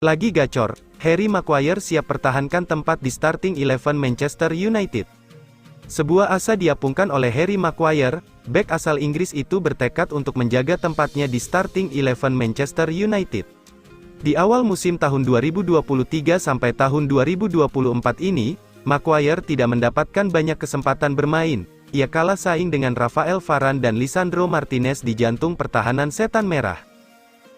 Lagi gacor, Harry Maguire siap pertahankan tempat di starting 11 Manchester United. Sebuah asa diapungkan oleh Harry Maguire, bek asal Inggris itu bertekad untuk menjaga tempatnya di starting 11 Manchester United. Di awal musim tahun 2023 sampai tahun 2024 ini, Maguire tidak mendapatkan banyak kesempatan bermain. Ia kalah saing dengan Rafael Varane dan Lisandro Martinez di jantung pertahanan setan merah.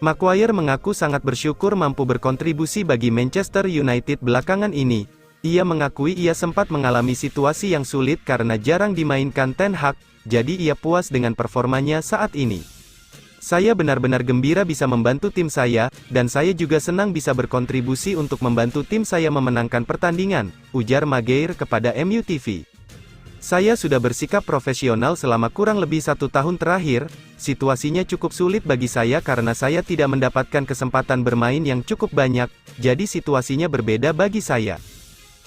Maguire mengaku sangat bersyukur mampu berkontribusi bagi Manchester United belakangan ini. Ia mengakui ia sempat mengalami situasi yang sulit karena jarang dimainkan Ten Hag, jadi ia puas dengan performanya saat ini. Saya benar-benar gembira bisa membantu tim saya, dan saya juga senang bisa berkontribusi untuk membantu tim saya memenangkan pertandingan, ujar Maguire kepada MUTV. Saya sudah bersikap profesional selama kurang lebih 1 tahun terakhir. Situasinya cukup sulit bagi saya karena saya tidak mendapatkan kesempatan bermain yang cukup banyak, jadi situasinya berbeda bagi saya.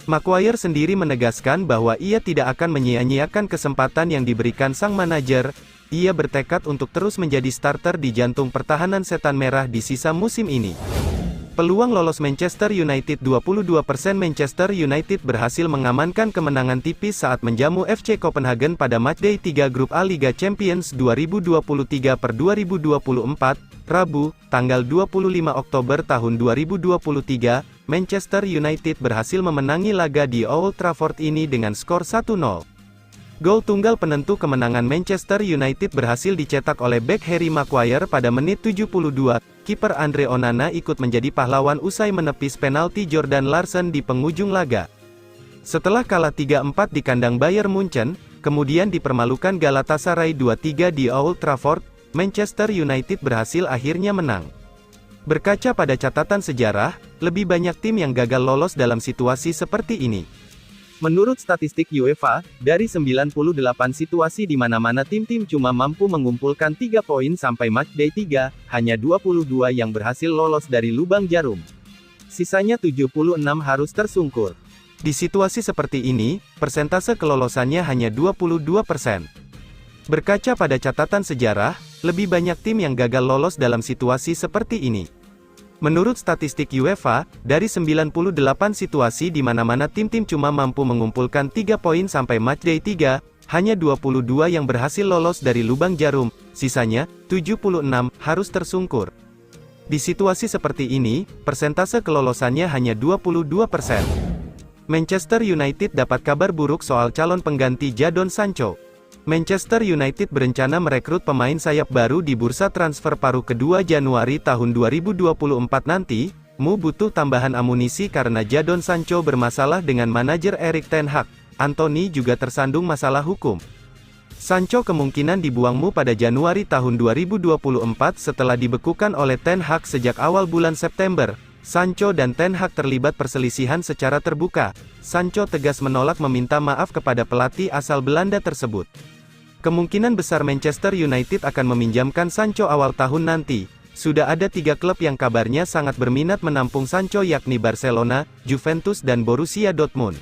Maguire sendiri menegaskan bahwa ia tidak akan menyia-nyiakan kesempatan yang diberikan sang manajer. Ia bertekad untuk terus menjadi starter di jantung pertahanan setan merah di sisa musim ini. Peluang lolos Manchester United 22%. Manchester United berhasil mengamankan kemenangan tipis saat menjamu FC Copenhagen pada matchday 3 Grup A Liga Champions 2023/2024, Rabu, tanggal 25 Oktober tahun 2023, Manchester United berhasil memenangi laga di Old Trafford ini dengan skor 1-0. Gol tunggal penentu kemenangan Manchester United berhasil dicetak oleh bek Harry Maguire pada menit 72. Kiper Andre Onana ikut menjadi pahlawan usai menepis penalti Jordan Larsen di penghujung laga. Setelah kalah 3-4 di kandang Bayern Munchen, kemudian dipermalukan Galatasaray 2-3 di Old Trafford, Manchester United berhasil akhirnya menang. Berkaca pada catatan sejarah, lebih banyak tim yang gagal lolos dalam situasi seperti ini. Menurut statistik UEFA, dari 98 situasi di mana-mana tim-tim cuma mampu mengumpulkan 3 poin sampai matchday 3, hanya 22 yang berhasil lolos dari lubang jarum. Sisanya 76 harus tersungkur. Di situasi seperti ini, persentase kelolosannya hanya 22%. Berkaca pada catatan sejarah, lebih banyak tim yang gagal lolos dalam situasi seperti ini. Menurut statistik UEFA, dari 98 situasi di mana-mana tim-tim cuma mampu mengumpulkan 3 poin sampai matchday 3, hanya 22 yang berhasil lolos dari lubang jarum, sisanya, 76, harus tersungkur. Di situasi seperti ini, persentase kelolosannya hanya 22%. Manchester United dapat kabar buruk soal calon pengganti Jadon Sancho. Manchester United berencana merekrut pemain sayap baru di bursa transfer paruh kedua Januari tahun 2024 nanti. Mu butuh tambahan amunisi karena Jadon Sancho bermasalah dengan manajer Erik ten Hag. Anthony juga tersandung masalah hukum. Sancho kemungkinan dibuang Mu pada Januari tahun 2024 setelah dibekukan oleh ten Hag sejak awal bulan September. Sancho dan ten Hag terlibat perselisihan secara terbuka. Sancho tegas menolak meminta maaf kepada pelatih asal Belanda tersebut. Kemungkinan besar Manchester United akan meminjamkan Sancho awal tahun nanti. Sudah ada 3 klub yang kabarnya sangat berminat menampung Sancho yakni Barcelona, Juventus dan Borussia Dortmund.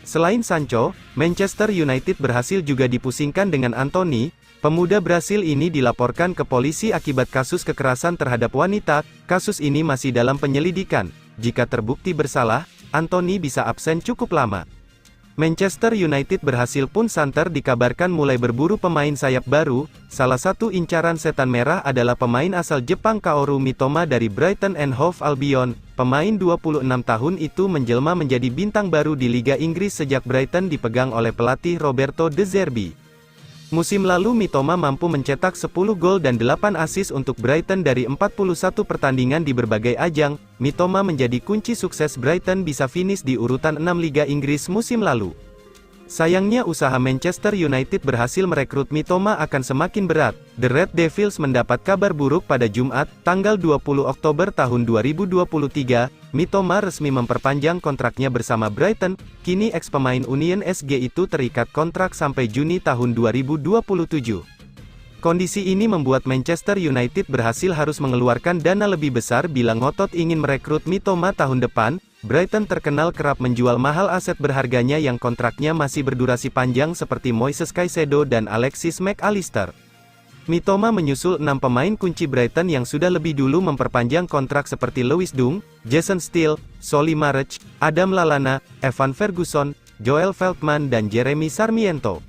Selain Sancho, Manchester United berhasil juga dipusingkan dengan Anthony. Pemuda Brasil ini dilaporkan ke polisi akibat kasus kekerasan terhadap wanita. Kasus ini masih dalam penyelidikan. Jika terbukti bersalah, Anthony bisa absen cukup lama. Manchester United berhasil pun santer dikabarkan mulai berburu pemain sayap baru. Salah satu incaran setan merah adalah pemain asal Jepang Kaoru Mitoma dari Brighton and Hove Albion. Pemain 26 tahun itu menjelma menjadi bintang baru di Liga Inggris sejak Brighton dipegang oleh pelatih Roberto De Zerbi. Musim lalu Mitoma mampu mencetak 10 gol dan 8 assist untuk Brighton dari 41 pertandingan di berbagai ajang. Mitoma menjadi kunci sukses Brighton bisa finish di urutan 6 Liga Inggris musim lalu. Sayangnya usaha Manchester United berhasil merekrut Mitoma akan semakin berat. The Red Devils mendapat kabar buruk pada Jumat, tanggal 20 Oktober tahun 2023. Mitoma resmi memperpanjang kontraknya bersama Brighton. Kini ex-pemain Union SG itu terikat kontrak sampai Juni tahun 2027. Kondisi ini membuat Manchester United berhasil harus mengeluarkan dana lebih besar bila ngotot ingin merekrut Mitoma tahun depan. Brighton terkenal kerap menjual mahal aset berharganya yang kontraknya masih berdurasi panjang seperti Moises Caicedo dan Alexis Mac Allister. Mitoma menyusul 6 pemain kunci Brighton yang sudah lebih dulu memperpanjang kontrak seperti Lewis Dunk, Jason Steele, Solly March, Adam Lallana, Evan Ferguson, Joel Veltman dan Jeremy Sarmiento.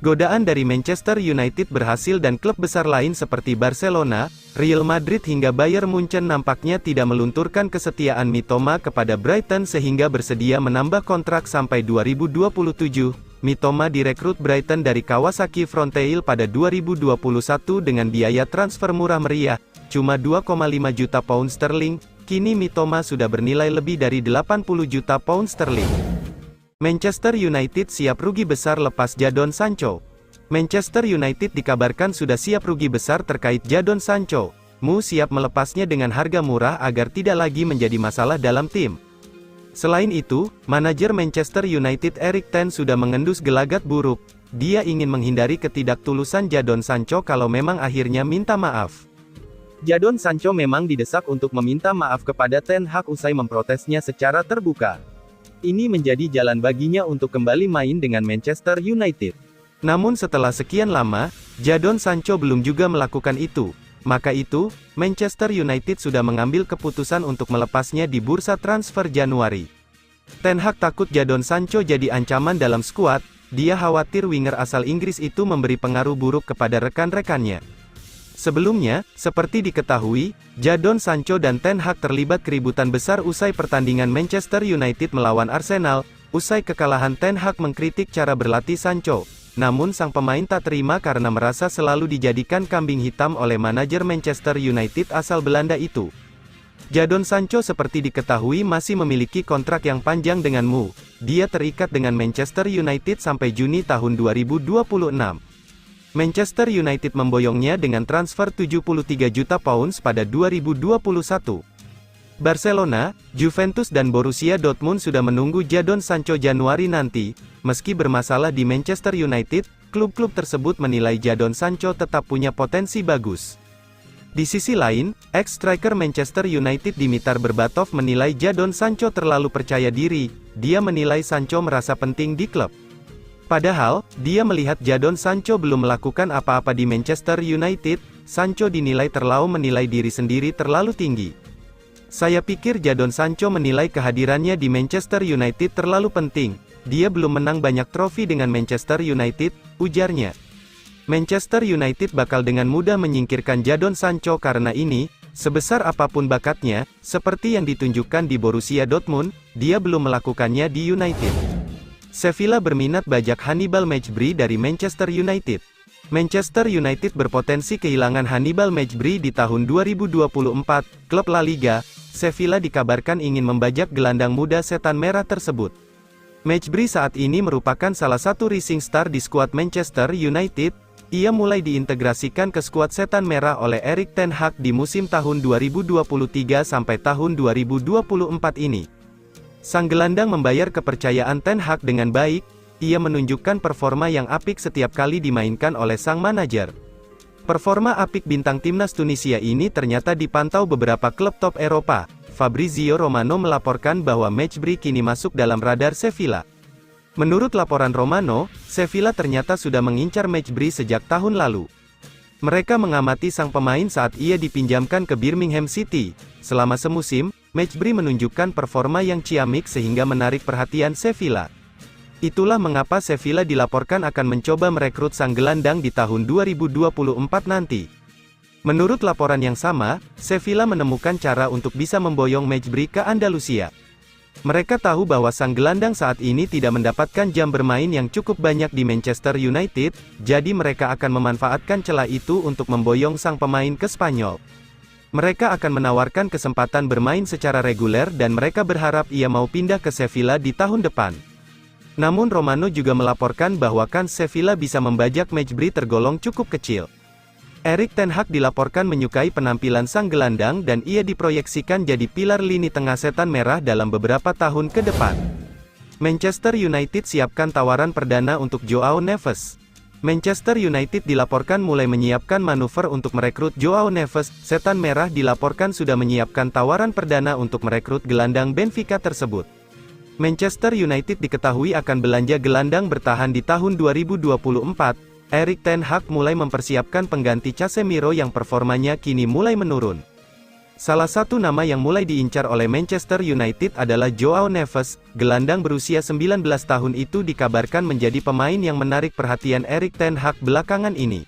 Godaan dari Manchester United berhasil dan klub besar lain seperti Barcelona, Real Madrid hingga Bayern Munchen nampaknya tidak melunturkan kesetiaan Mitoma kepada Brighton sehingga bersedia menambah kontrak sampai 2027. Mitoma direkrut Brighton dari Kawasaki Frontale pada 2021 dengan biaya transfer murah meriah, cuma 2,5 juta pound sterling. Kini Mitoma sudah bernilai lebih dari 80 juta pound sterling. Manchester United siap rugi besar lepas Jadon Sancho. Manchester United dikabarkan sudah siap rugi besar terkait Jadon Sancho. Mu siap melepasnya dengan harga murah agar tidak lagi menjadi masalah dalam tim. Selain itu, manajer Manchester United Erik ten sudah mengendus gelagat buruk. Dia ingin menghindari ketidaktulusan Jadon Sancho kalau memang akhirnya minta maaf. Jadon Sancho memang didesak untuk meminta maaf kepada Ten Hag usai memprotesnya secara terbuka. Ini menjadi jalan baginya untuk kembali main dengan Manchester United. Namun setelah sekian lama, Jadon Sancho belum juga melakukan itu. Maka itu, Manchester United sudah mengambil keputusan untuk melepasnya di bursa transfer Januari. Ten Hag takut Jadon Sancho jadi ancaman dalam skuad. Dia khawatir winger asal Inggris itu memberi pengaruh buruk kepada rekan-rekannya. Sebelumnya, seperti diketahui, Jadon Sancho dan Ten Hag terlibat keributan besar usai pertandingan Manchester United melawan Arsenal. Usai kekalahan, Ten Hag mengkritik cara berlatih Sancho. Namun sang pemain tak terima karena merasa selalu dijadikan kambing hitam oleh manajer Manchester United asal Belanda itu. Jadon Sancho seperti diketahui masih memiliki kontrak yang panjang dengan Mu. Dia terikat dengan Manchester United sampai Juni tahun 2026. Manchester United memboyongnya dengan transfer 73 juta pounds pada 2021. Barcelona, Juventus dan Borussia Dortmund sudah menunggu Jadon Sancho Januari nanti. Meski bermasalah di Manchester United, klub-klub tersebut menilai Jadon Sancho tetap punya potensi bagus. Di sisi lain, ex-striker Manchester United Dimitar Berbatov menilai Jadon Sancho terlalu percaya diri. Dia menilai Sancho merasa penting di klub. Padahal, dia melihat Jadon Sancho belum melakukan apa-apa di Manchester United. Sancho dinilai terlalu menilai diri sendiri terlalu tinggi. Saya pikir Jadon Sancho menilai kehadirannya di Manchester United terlalu penting. Dia belum menang banyak trofi dengan Manchester United, ujarnya. Manchester United bakal dengan mudah menyingkirkan Jadon Sancho karena ini, sebesar apapun bakatnya, seperti yang ditunjukkan di Borussia Dortmund, dia belum melakukannya di United. Sevilla berminat bajak Hannibal Mejbri dari Manchester United. Manchester United berpotensi kehilangan Hannibal Mejbri di tahun 2024. Klub La Liga, Sevilla dikabarkan ingin membajak gelandang muda setan merah tersebut. Mejbri saat ini merupakan salah satu rising star di skuad Manchester United. Ia mulai diintegrasikan ke skuad setan merah oleh Erik ten Hag di musim tahun 2023 sampai tahun 2024 ini. Sang gelandang membayar kepercayaan Ten Hag dengan baik. Ia menunjukkan performa yang apik setiap kali dimainkan oleh sang manajer. Performa apik bintang timnas Tunisia ini ternyata dipantau beberapa klub top Eropa. Fabrizio Romano melaporkan bahwa Mejbri kini masuk dalam radar Sevilla. Menurut laporan Romano, Sevilla ternyata sudah mengincar Mejbri sejak tahun lalu. Mereka mengamati sang pemain saat ia dipinjamkan ke Birmingham City. Selama semusim, Mejbri menunjukkan performa yang ciamik sehingga menarik perhatian Sevilla. Itulah mengapa Sevilla dilaporkan akan mencoba merekrut sang gelandang di tahun 2024 nanti. Menurut laporan yang sama, Sevilla menemukan cara untuk bisa memboyong Mejbri ke Andalusia. Mereka tahu bahwa sang gelandang saat ini tidak mendapatkan jam bermain yang cukup banyak di Manchester United, jadi mereka akan memanfaatkan celah itu untuk memboyong sang pemain ke Spanyol. Mereka akan menawarkan kesempatan bermain secara reguler dan mereka berharap ia mau pindah ke Sevilla di tahun depan. Namun Romano juga melaporkan bahwa kans Sevilla bisa membajak Mejbri tergolong cukup kecil. Erik ten Hag dilaporkan menyukai penampilan sang gelandang dan ia diproyeksikan jadi pilar lini tengah setan merah dalam beberapa tahun ke depan. Manchester United siapkan tawaran perdana untuk Joao Neves. Manchester United dilaporkan mulai menyiapkan manuver untuk merekrut Joao Neves. Setan merah dilaporkan sudah menyiapkan tawaran perdana untuk merekrut gelandang Benfica tersebut. Manchester United diketahui akan belanja gelandang bertahan di tahun 2024. Erik ten Hag mulai mempersiapkan pengganti Casemiro yang performanya kini mulai menurun. Salah satu nama yang mulai diincar oleh Manchester United adalah Joao Neves. Gelandang berusia 19 tahun itu dikabarkan menjadi pemain yang menarik perhatian Erik ten Hag belakangan ini.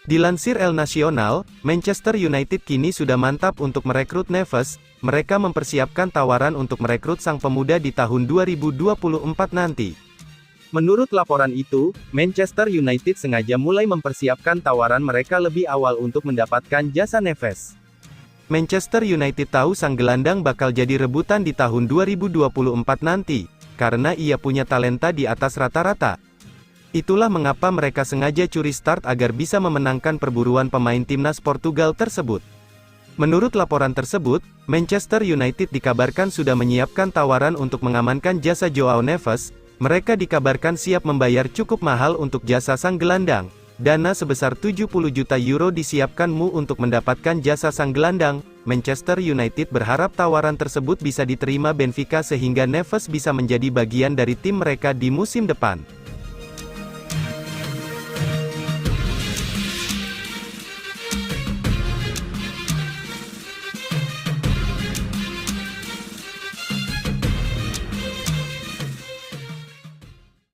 Dilansir El Nacional, Manchester United kini sudah mantap untuk merekrut Neves. Mereka mempersiapkan tawaran untuk merekrut sang pemuda di tahun 2024 nanti. Menurut laporan itu, Manchester United sengaja mulai mempersiapkan tawaran mereka lebih awal untuk mendapatkan jasa Neves. Manchester United tahu sang gelandang bakal jadi rebutan di tahun 2024 nanti, karena ia punya talenta di atas rata-rata. Itulah mengapa mereka sengaja curi start agar bisa memenangkan perburuan pemain timnas Portugal tersebut. Menurut laporan tersebut, Manchester United dikabarkan sudah menyiapkan tawaran untuk mengamankan jasa Joao Neves. Mereka dikabarkan siap membayar cukup mahal untuk jasa sang gelandang. Dana sebesar 70 juta euro disiapkan MU untuk mendapatkan jasa sang gelandang. Manchester United berharap tawaran tersebut bisa diterima Benfica sehingga Neves bisa menjadi bagian dari tim mereka di musim depan.